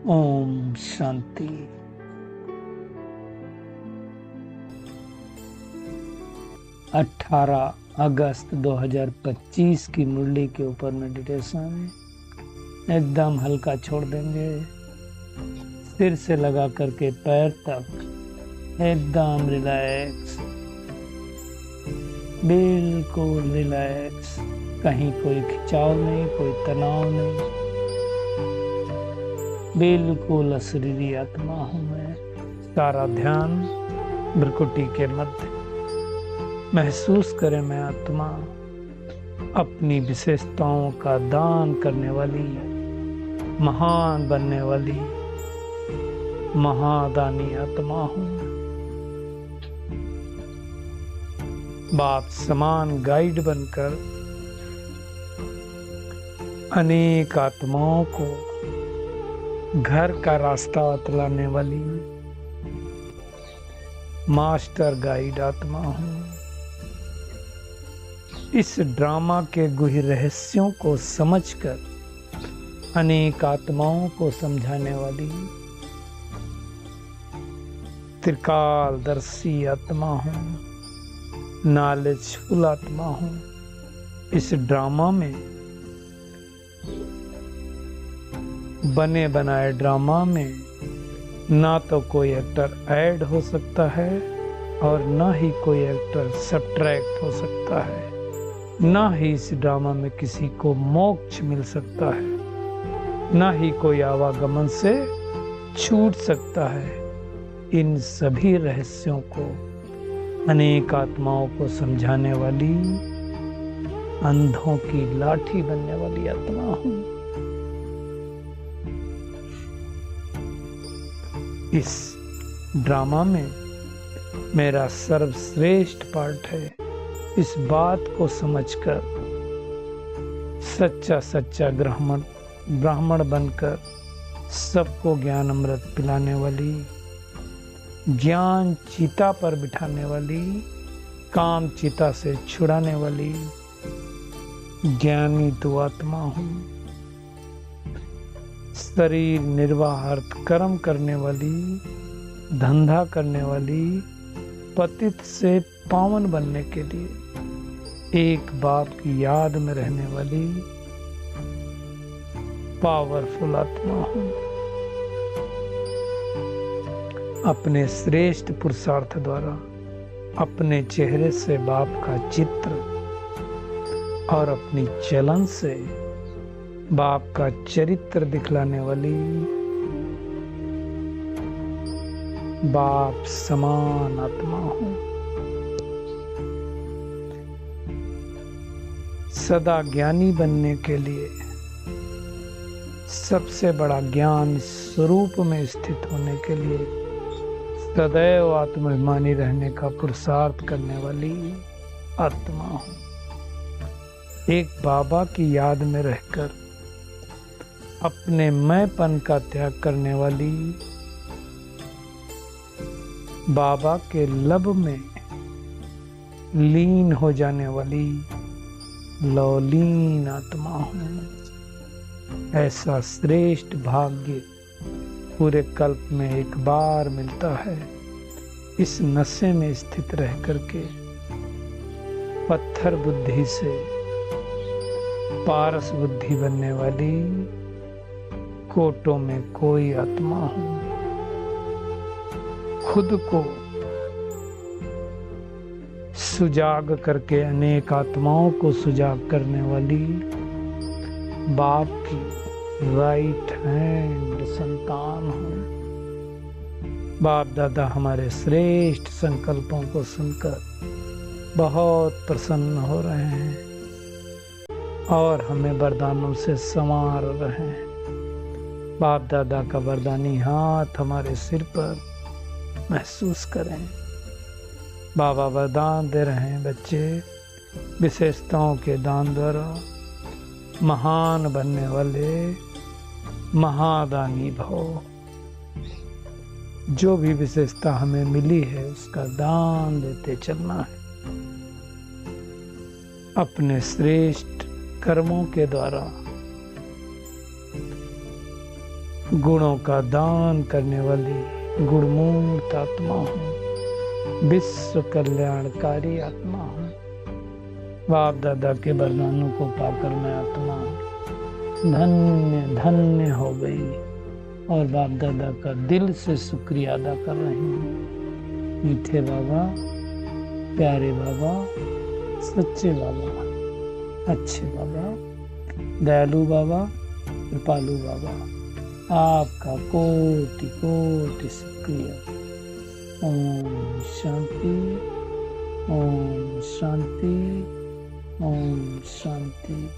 ओम शांति। अठारह अगस्त 2025 की मुरली के ऊपर मेडिटेशन एकदम हल्का छोड़ देंगे। सिर से लगा करके पैर तक एकदम रिलैक्स, बिल्कुल रिलैक्स। कहीं कोई खिंचाव नहीं, कोई तनाव नहीं, बिल्कुल अशरीरी आत्मा हूं मैं। सारा ध्यान भ्रुकुटी के मध्य महसूस करें मैं आत्मा अपनी विशेषताओं का दान करने वाली, महान बनने वाली महादानी आत्मा हूं। बाप समान गाइड बनकर अनेक आत्माओं को घर का रास्ता बतलाने वाली मास्टर गाइड आत्मा हूं। इस ड्रामा के गुह्य रहस्यों को समझकर अनेक आत्माओं को समझाने वाली त्रिकालदर्शी आत्मा हूं, नॉलेजफुल आत्मा हूं। इस ड्रामा में बने बनाए ड्रामा में ना तो कोई एक्टर ऐड हो सकता है और ना ही कोई एक्टर सब्ट्रैक्ट हो सकता है, ना ही इस ड्रामा में किसी को मोक्ष मिल सकता है, ना ही कोई आवागमन से छूट सकता है। इन सभी रहस्यों को अनेक आत्माओं को समझाने वाली अंधों की लाठी बनने वाली आत्मा हूं। इस ड्रामा में मेरा सर्वश्रेष्ठ पार्ट है। इस बात को समझकर सच्चा ब्राह्मण बनकर सबको ज्ञान अमृत पिलाने वाली, ज्ञान चिता पर बिठाने वाली, काम चिता से छुड़ाने वाली ज्ञानी तो आत्मा हूं। शरीर निर्वाह अर्थ कर्म करने वाली, धंधा करने वाली, पतित से पावन बनने के लिए एक बाप की याद में रहने वाली पावरफुल आत्मा हूं। अपने श्रेष्ठ पुरुषार्थ द्वारा अपने चेहरे से बाप का चित्र और अपनी चलन से बाप का चरित्र दिखलाने वाली बाप समान आत्मा हूं। सदा ज्ञानी बनने के लिए सबसे बड़ा ज्ञान स्वरूप में स्थित होने के लिए सदैव आत्माभिमानी रहने का पुरुषार्थ करने वाली आत्मा हूं। एक बाबा की याद में रहकर अपने मैंपन का त्याग करने वाली, बाबा के लब में लीन हो जाने वाली लौलीन आत्मा हूं। ऐसा श्रेष्ठ भाग्य पूरे कल्प में एक बार मिलता है। इस नशे में स्थित रह करके पत्थर बुद्धि से पारस बुद्धि बनने वाली कोटों में कोई आत्मा हूं। खुद को सुजाग करके अनेक आत्माओं को सुजाग करने वाली बाप की राइट हैंड संतान हूं। बाप दादा हमारे श्रेष्ठ संकल्पों को सुनकर बहुत प्रसन्न हो रहे हैं और हमें वरदानों से संवार रहे हैं। बाप दादा का वरदानी हाथ हमारे सिर पर महसूस करें। बाबा वरदान दे रहे हैं, बच्चे विशेषताओं के दान द्वारा महान बनने वाले महादानी भव। जो भी विशेषता हमें मिली है उसका दान देते चलना है। अपने श्रेष्ठ कर्मों के द्वारा गुणों का दान करने वाली गुणमूर्त आत्मा हूँ, विश्व कल्याणकारी आत्मा हूँ। बाप दादा के वरदानों को पाकर मैं आत्मा धन्य धन्य हो गई और बाप दादा का दिल से शुक्रिया अदा कर रही हूँ। मीठे बाबा, प्यारे बाबा, सच्चे बाबा, अच्छे बाबा, दयालु बाबा, कृपालु बाबा, आपका कोटि कोटि शुक्रिया। ओम शांति, ओम शांति, ओम शांति।